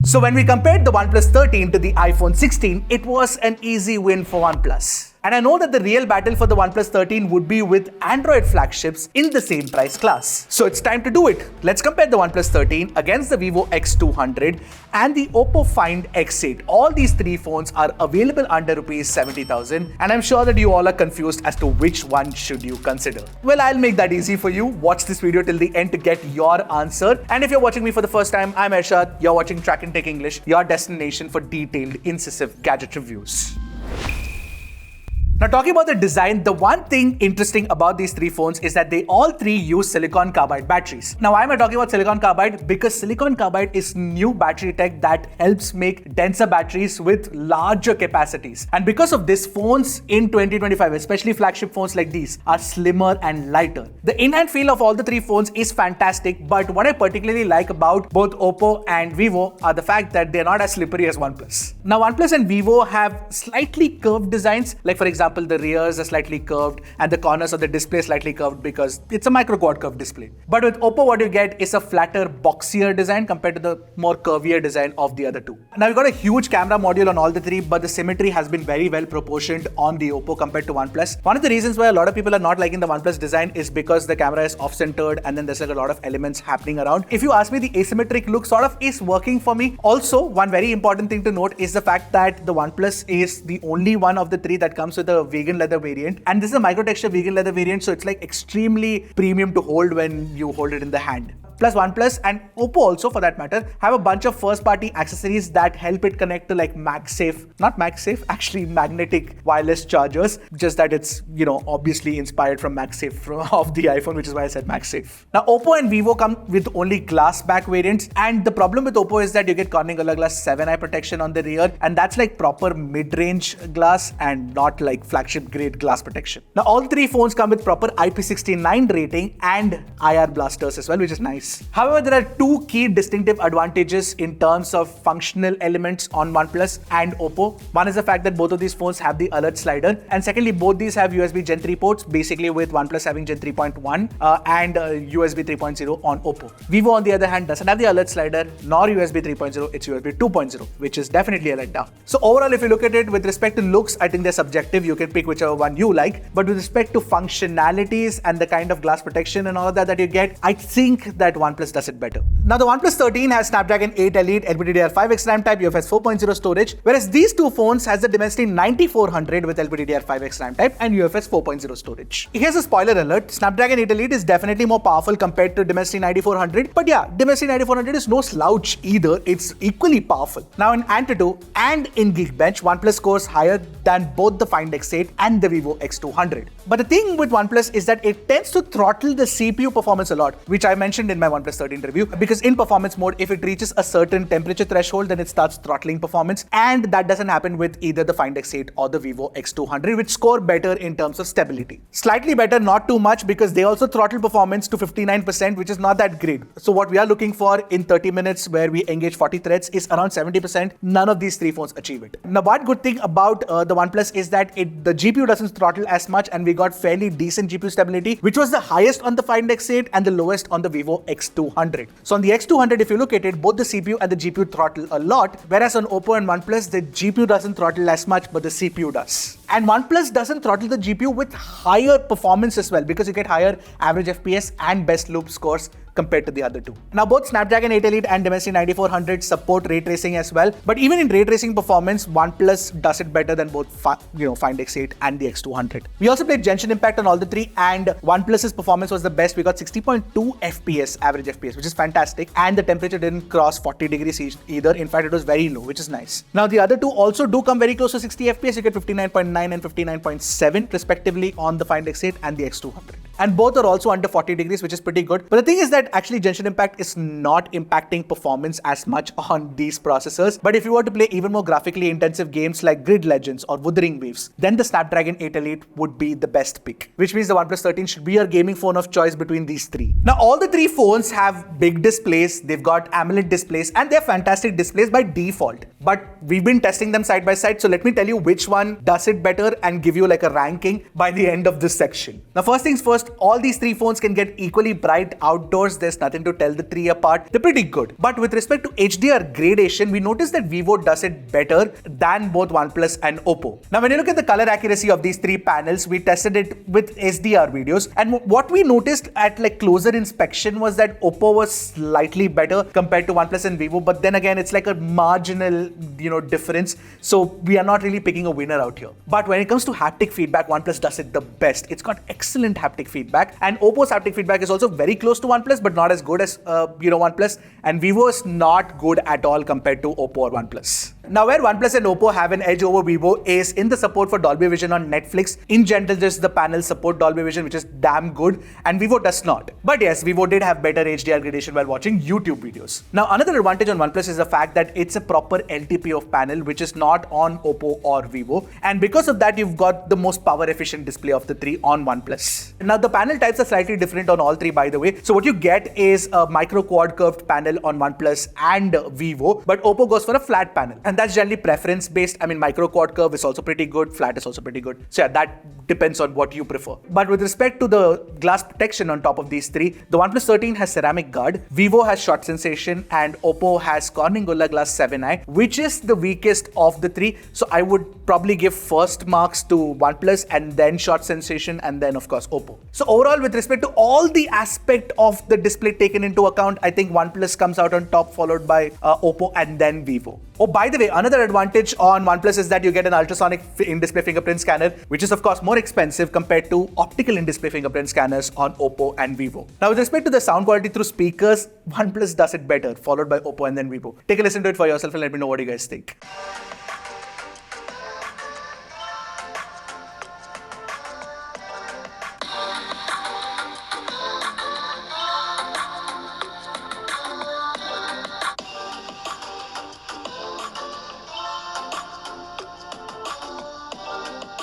So when we compared the OnePlus 13 to the iPhone 16, it was an easy win for OnePlus. And I know that the real battle for the OnePlus 13 would be with Android flagships in the same price class. So it's time to do it. Let's compare the OnePlus 13 against the vivo X200 and the OPPO Find X8. All these three phones are available under rupees 70,000, and I'm sure that you all are confused as to which one should you consider. Well, I'll make that easy for you. Watch this video till the end to get your answer. And if you're watching me for the first time, I'm Ershad. You're watching Trakin Tech English, your destination for detailed, incisive gadget reviews. Now, talking about the design, the one thing interesting about these three phones is that they all three use silicon carbide batteries. Now, why am I talking about silicon carbide? Because silicon carbide is new battery tech that helps make denser batteries with larger capacities. And because of this, phones in 2025, especially flagship phones like these, are slimmer and lighter. The in-hand feel of all the three phones is fantastic, but what I particularly like about both OPPO and vivo are the fact that they're not as slippery as OnePlus. Now, OnePlus and vivo have slightly curved designs, like for example, the rears are slightly curved and the corners of the display slightly curved because it's a micro quad curve display. But with OPPO, what you get is a flatter, boxier design compared to the more curvier design of the other two. Now, we've got a huge camera module on all the three, but the symmetry has been very well proportioned on the OPPO compared to OnePlus. One of the reasons why a lot of people are not liking the OnePlus design is because the camera is off-centered and then there's like a lot of elements happening around. If you ask me, the asymmetric look sort of is working for me. Also, one very important thing to note is the fact that the OnePlus is the only one of the three that comes with a vegan leather variant, and this is a micro texture vegan leather variant, so it's like extremely premium to hold when you hold it in the hand. Plus, OnePlus and OPPO also, for that matter, have a bunch of first-party accessories that help it connect to like actually magnetic wireless chargers, just that it's, obviously inspired from MagSafe of the iPhone, which is why I said MagSafe. Now, OPPO and vivo come with only glass back variants, and the problem with OPPO is that you get Corning Gorilla Glass 7 eye protection on the rear, and that's like proper mid-range glass and not like flagship-grade glass protection. Now, all three phones come with proper IP69 rating and IR blasters as well, which is nice. However, there are two key distinctive advantages in terms of functional elements on OnePlus and OPPO. One is the fact that both of these phones have the alert slider, and secondly, both these have USB Gen 3 ports, basically with OnePlus having Gen 3.1 and USB 3.0 on OPPO. Vivo, on the other hand, doesn't have the alert slider nor USB 3.0, it's USB 2.0, which is definitely a letdown. So overall, if you look at it with respect to looks, I think they're subjective. You can pick whichever one you like, but with respect to functionalities and the kind of glass protection and all of that you get, I think that OnePlus does it better. Now, the OnePlus 13 has Snapdragon 8 Elite, LPDDR5X RAM type, UFS 4.0 storage, whereas these two phones has the Dimensity 9400 with LPDDR5X RAM type and UFS 4.0 storage. Here's a spoiler alert: Snapdragon 8 Elite is definitely more powerful compared to Dimensity 9400, but yeah, Dimensity 9400 is no slouch either. It's equally powerful. Now, in Antutu and in Geekbench, OnePlus scores higher than both the Find X8 and the vivo X200. But the thing with OnePlus is that it tends to throttle the CPU performance a lot, which I mentioned in my OnePlus 13 review, because in performance mode, if it reaches a certain temperature threshold, then it starts throttling performance, and that doesn't happen with either the Find X8 or the vivo X200, which score better in terms of stability. Slightly better, not too much, because they also throttle performance to 59%, which is not that great. So what we are looking for in 30 minutes where we engage 40 threads is around 70%. None of these three phones achieve it. Now, one good thing about the OnePlus is that the GPU doesn't throttle as much, and we got fairly decent GPU stability, which was the highest on the Find X8 and the lowest on the vivo X200. So on the X200, if you look at it, both the CPU and the GPU throttle a lot, whereas on OPPO and OnePlus, the GPU doesn't throttle as much, but the CPU does. And OnePlus doesn't throttle the GPU with higher performance as well, because you get higher average FPS and best loop scores compared to the other two. Now, both Snapdragon 8 Elite and Dimensity 9400 support ray tracing as well, but even in ray tracing performance, OnePlus does it better than both Find X8 and the X200. We also played Genshin Impact on all the three, and OnePlus's performance was the best. We got 60.2 FPS, average FPS, which is fantastic, and the temperature didn't cross 40 degrees either. In fact, it was very low, which is nice. Now, the other two also do come very close to 60 FPS. You get 59.9 and 59.7 respectively on the Find X8 and the X200. And both are also under 40 degrees, which is pretty good. But the thing is that actually Genshin Impact is not impacting performance as much on these processors. But if you were to play even more graphically intensive games like Grid Legends or Wuthering Waves, then the Snapdragon 8 Elite would be the best pick, which means the OnePlus 13 should be your gaming phone of choice between these three. Now, all the three phones have big displays, they've got AMOLED displays, and they're fantastic displays by default. But we've been testing them side by side, so let me tell you which one does it better and give you like a ranking by the end of this section. Now first things first, all these three phones can get equally bright outdoors. There's nothing to tell the three apart. They're pretty good. But with respect to HDR gradation, we noticed that Vivo does it better than both OnePlus and OPPO. Now when you look at the color accuracy of these three panels, we tested it with SDR videos, and what we noticed at like closer inspection was that OPPO was slightly better compared to OnePlus and Vivo, but then again it's like a marginal difference, so we are not really picking a winner out here. But when it comes to haptic feedback, OnePlus does it the best. It's got excellent haptic feedback, and OPPO's haptic feedback is also very close to OnePlus but not as good as OnePlus, and Vivo is not good at all compared to OPPO or OnePlus. Now where OnePlus and OPPO have an edge over Vivo is in the support for Dolby Vision on Netflix. In general, just the panels support Dolby Vision, which is damn good, and Vivo does not. But yes, Vivo did have better HDR gradation while watching YouTube videos. Now another advantage on OnePlus is the fact that it's a proper LTP of panel, which is not on OPPO or Vivo, and because of that you've got the most power efficient display of the three on OnePlus. Now the panel types are slightly different on all three, by the way. So what you get is a micro quad curved panel on OnePlus and Vivo, but OPPO goes for a flat panel, and that's generally preference based. I mean, micro quad curve is also pretty good, flat is also pretty good. So yeah, that depends on what you prefer. But with respect to the glass protection on top of these three, the OnePlus 13 has ceramic guard, Vivo has shot sensation, and OPPO has Corning Gorilla Glass 7i, which is the weakest of the three. So I would probably give first marks to OnePlus and then shot sensation and then of course OPPO. So overall, with respect to all the aspect of the display taken into account, I think OnePlus comes out on top, followed by OPPO and then Vivo. Oh, by the way, another advantage on OnePlus is that you get an ultrasonic in-display fingerprint scanner, which is of course more expensive compared to optical in-display fingerprint scanners on OPPO and Vivo. Now with respect to the sound quality through speakers, OnePlus does it better, followed by OPPO and then Vivo. Take a listen to it for yourself and let me know what you guys think.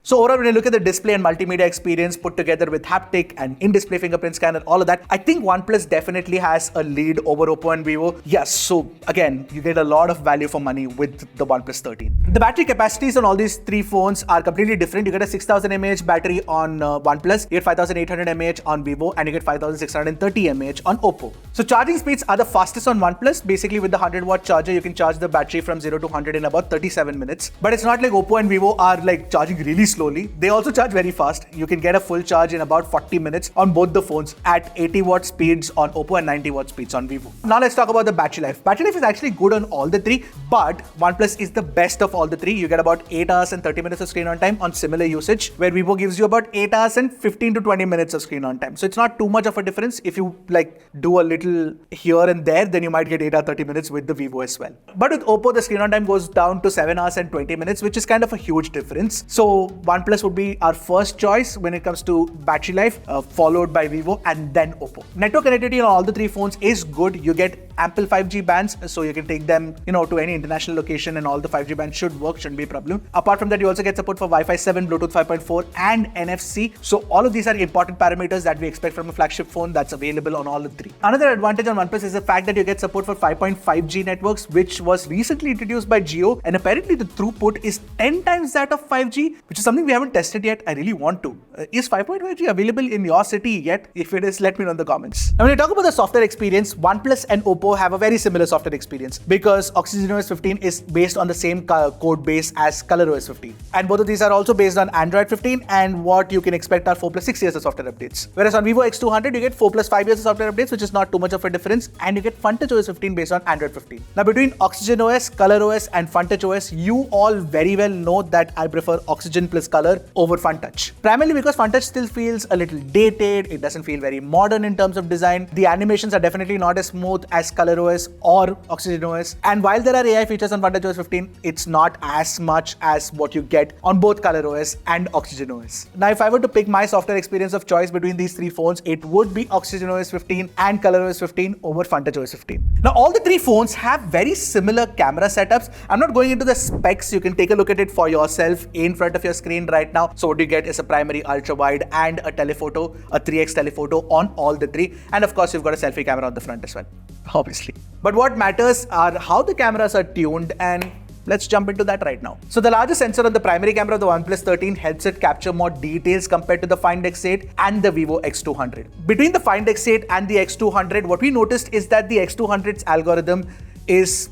So overall, when you look at the display and multimedia experience put together with haptic and in-display fingerprint scanner, all of that, I think OnePlus definitely has a lead over OPPO and Vivo. Yes, so again, you get a lot of value for money with the OnePlus 13. The battery capacities on all these three phones are completely different. You get a 6000 mAh battery on OnePlus, you get 5800 mAh on Vivo, and you get 5630 mAh on OPPO. So charging speeds are the fastest on OnePlus. Basically with the 100-watt charger, you can charge the battery from 0 to 100 in about 37 minutes. But it's not like OPPO and Vivo are like charging really slowly. They also charge very fast. You can get a full charge in about 40 minutes on both the phones at 80-watt speeds on OPPO and 90-watt speeds on Vivo. Now let's talk about the battery life. Battery life is actually good on all the three, but OnePlus is the best of all the three. You get about 8 hours and 30 minutes of screen on time on similar usage, where Vivo gives you about 8 hours and 15 to 20 minutes of screen on time. So it's not too much of a difference. If you like do a little here and there, then you might get 8 hours 30 minutes with the Vivo as well. But with OPPO, the screen on time goes down to 7 hours and 20 minutes, which is kind of a huge difference. So OnePlus would be our first choice when it comes to battery life, followed by Vivo and then OPPO. Network connectivity on all the three phones is good. You get ample 5G bands, so you can take them, to any international location, and all the 5G bands should work, shouldn't be a problem. Apart from that, you also get support for Wi-Fi 7, Bluetooth 5.4 and NFC. So all of these are important parameters that we expect from a flagship phone that's available on all the three. Another advantage on OnePlus is the fact that you get support for 5.5G networks, which was recently introduced by Jio, and apparently the throughput is 10 times that of 5G, which is something we haven't tested yet. I really want to. Is 5.5G available in your city yet? If it is, let me know in the comments. Now when you talk about the software experience, OnePlus and OPPO have a very similar software experience because OxygenOS 15 is based on the same code base as ColorOS 15. And both of these are also based on Android 15, and what you can expect are 4 plus 6 years of software updates. Whereas on vivo X200, you get 4 plus 5 years of software updates, which is not too much of a difference, and you get FunTouchOS 15 based on Android 15. Now between OxygenOS, ColorOS and FunTouchOS, you all very well know that I prefer Oxygen plus Color over FunTouch. Primarily because FunTouch still feels a little dated, it doesn't feel very modern in terms of design. The animations are definitely not as smooth as ColorOS or OxygenOS, and while there are AI features on FunTouchOS 15, it's not as much as what you get on both ColorOS and OxygenOS. Now if I were to pick my software experience of choice between these three phones, it would be OxygenOS 15 and ColorOS 15 over FunTouchOS 15. Now all the three phones have very similar camera setups. I'm not going into the specs, you can take a look at it for yourself in front of your screen right now. So what you get is a primary ultra wide and a telephoto, a 3x telephoto on all the three, and of course you've got a selfie camera on the front as well, obviously. But what matters are how the cameras are tuned and Let's jump into that right now. So the largest sensor on the primary camera of the OnePlus 13 helps it capture more details compared to the Find X8 and the vivo X200. Between the Find X8 and the X200, what we noticed is that the X200's algorithm is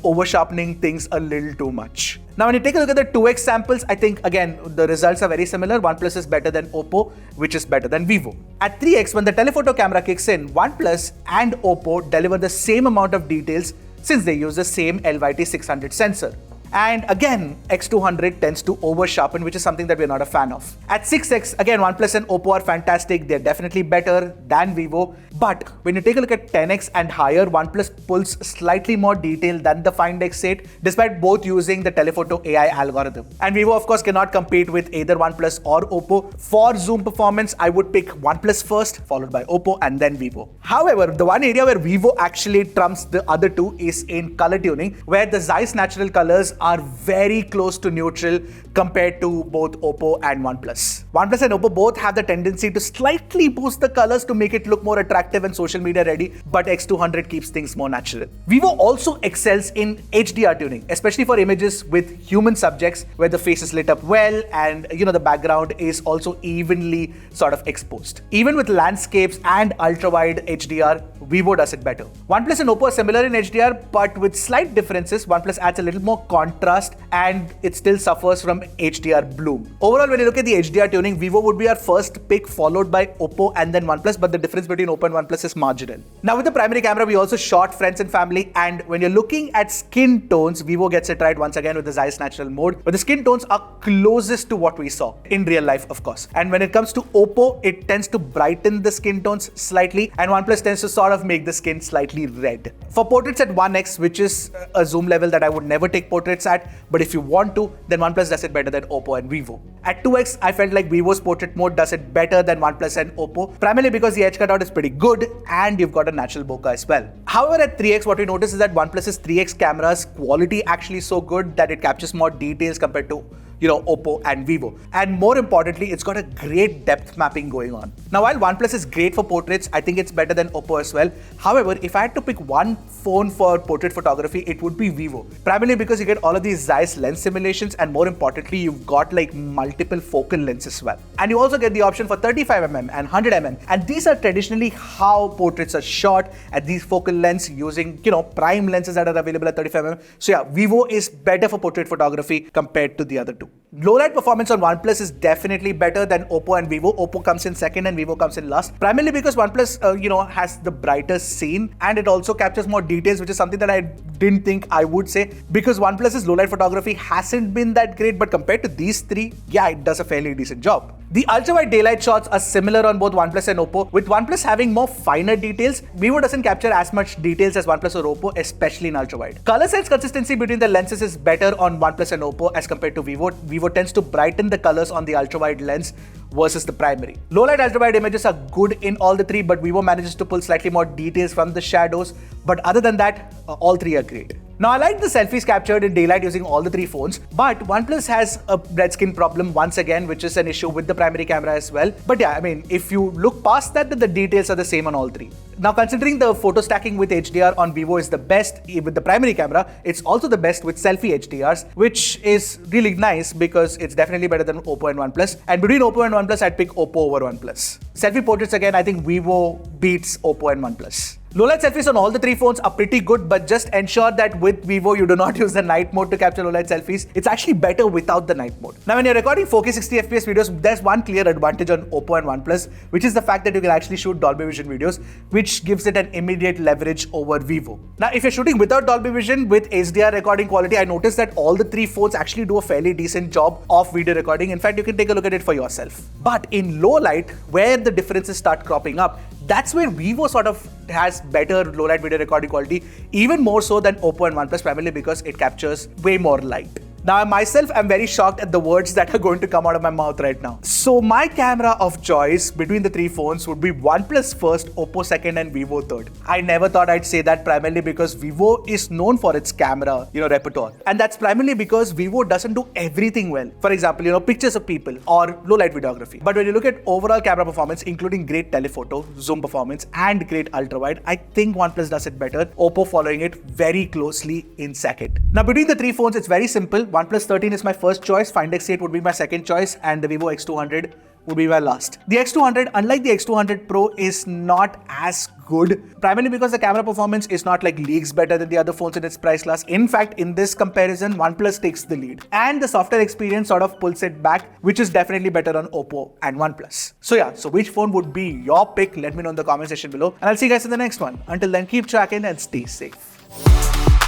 over sharpening things a little too much. Now, when you take a look at the 2x samples, I think again the results are very similar. OnePlus is better than OPPO, which is better than vivo. At 3x, when the telephoto camera kicks in, OnePlus and OPPO deliver the same amount of details since they use the same LYT600 sensor. And again, X200 tends to over sharpen, which is something that we're not a fan of. At 6x, again, OnePlus and OPPO are fantastic. They're definitely better than vivo. But when you take a look at 10x and higher, OnePlus pulls slightly more detail than the Find X8, despite both using the telephoto AI algorithm. And vivo, of course, cannot compete with either OnePlus or OPPO. For zoom performance, I would pick OnePlus first, followed by OPPO, and then vivo. However, the one area where vivo actually trumps the other two is in color tuning, where the Zeiss natural colors are very close to neutral compared to both OPPO and OnePlus. OnePlus and OPPO both have the tendency to slightly boost the colors to make it look more attractive and social media ready, but X200 keeps things more natural. Vivo also excels in HDR tuning, especially for images with human subjects where the face is lit up well and the background is also evenly sort of exposed. Even with landscapes and ultra-wide HDR, vivo does it better. OnePlus and OPPO are similar in HDR, but with slight differences. OnePlus adds a little more contrast and it still suffers from HDR bloom. Overall, when you look at the HDR tuning, vivo would be our first pick, followed by OPPO and then OnePlus, but the difference between OPPO and OnePlus is marginal. Now with the primary camera, we also shot friends and family, and when you're looking at skin tones, vivo gets it right once again with the Zeiss natural mode, but the skin tones are closest to what we saw in real life, of course. And when it comes to OPPO, it tends to brighten the skin tones slightly, and OnePlus tends to sort of make the skin slightly red. For portraits at 1x, which is a zoom level that I would never take portraits at, but if you want to, then OnePlus does it better than OPPO and vivo. At 2x, I felt like vivo's portrait mode does it better than OnePlus and OPPO, primarily because the edge cutout is pretty good and you've got a natural bokeh as well. However, at 3x, what we notice is that OnePlus's 3x camera's quality actually so good that it captures more details compared to OPPO and vivo. And more importantly, it's got a great depth mapping going on. Now, while OnePlus is great for portraits, I think it's better than OPPO as well. However, if I had to pick one phone for portrait photography, it would be vivo. Primarily because you get all of these Zeiss lens simulations, and more importantly, you've got like multiple focal lengths as well. And you also get the option for 35mm and 100mm. And these are traditionally how portraits are shot at these focal lengths using, prime lenses that are available at 35mm. So yeah, vivo is better for portrait photography compared to the other two. Low light performance on OnePlus is definitely better than OPPO and vivo. OPPO comes in second and vivo comes in last, primarily because OnePlus has the brightest scene and it also captures more details, which is something that I didn't think I would say, because OnePlus's low light photography hasn't been that great, but compared to these three, yeah, it does a fairly decent job. The ultra-wide daylight shots are similar on both OnePlus and OPPO, with OnePlus having more finer details. Vivo doesn't capture as much details as OnePlus or OPPO, especially in ultra-wide. Color sense consistency between the lenses is better on OnePlus and OPPO as compared to vivo. Vivo tends to brighten the colors on the ultra-wide lens versus the primary. Low-light ultra-wide images are good in all the three, but vivo manages to pull slightly more details from the shadows. But other than that, all three are great. Now, I like the selfies captured in daylight using all the three phones, but OnePlus has a red skin problem once again, which is an issue with the primary camera as well. But yeah, I mean, if you look past that, then the details are the same on all three. Now, considering the photo stacking with HDR on vivo is the best with the primary camera, it's also the best with selfie HDRs, which is really nice because it's definitely better than OPPO and OnePlus. And between OPPO and OnePlus, I'd pick OPPO over OnePlus. Selfie portraits again, I think vivo beats OPPO and OnePlus. Low-light selfies on all the three phones are pretty good, but just ensure that with vivo, you do not use the night mode to capture low-light selfies. It's actually better without the night mode. Now, when you're recording 4K 60 FPS videos, there's one clear advantage on OPPO and OnePlus, which is the fact that you can actually shoot Dolby Vision videos, which gives it an immediate leverage over vivo. Now, if you're shooting without Dolby Vision with HDR recording quality, I noticed that all the three phones actually do a fairly decent job of video recording. In fact, you can take a look at it for yourself. But in low light, where the differences start cropping up, that's where vivo sort of has better low-light video recording quality, even more so than OPPO and OnePlus, primarily because it captures way more light. Now, I myself am very shocked at the words that are going to come out of my mouth right now. So, my camera of choice between the three phones would be OnePlus first, OPPO second, and vivo third. I never thought I'd say that, primarily because vivo is known for its camera, repertoire. And that's primarily because vivo doesn't do everything well. For example, pictures of people or low light videography. But when you look at overall camera performance, including great telephoto, zoom performance, and great ultra wide, I think OnePlus does it better. OPPO following it very closely in second. Now, between the three phones, it's very simple. OnePlus 13 is my first choice, Find X8 would be my second choice, and the vivo X200 would be my last. The X200, unlike the X200 Pro, is not as good, primarily because the camera performance is not like leagues better than the other phones in its price class. In fact, in this comparison, OnePlus takes the lead. And the software experience sort of pulls it back, which is definitely better on OPPO and OnePlus. So which phone would be your pick? Let me know in the comment section below. And I'll see you guys in the next one. Until then, keep tracking and stay safe.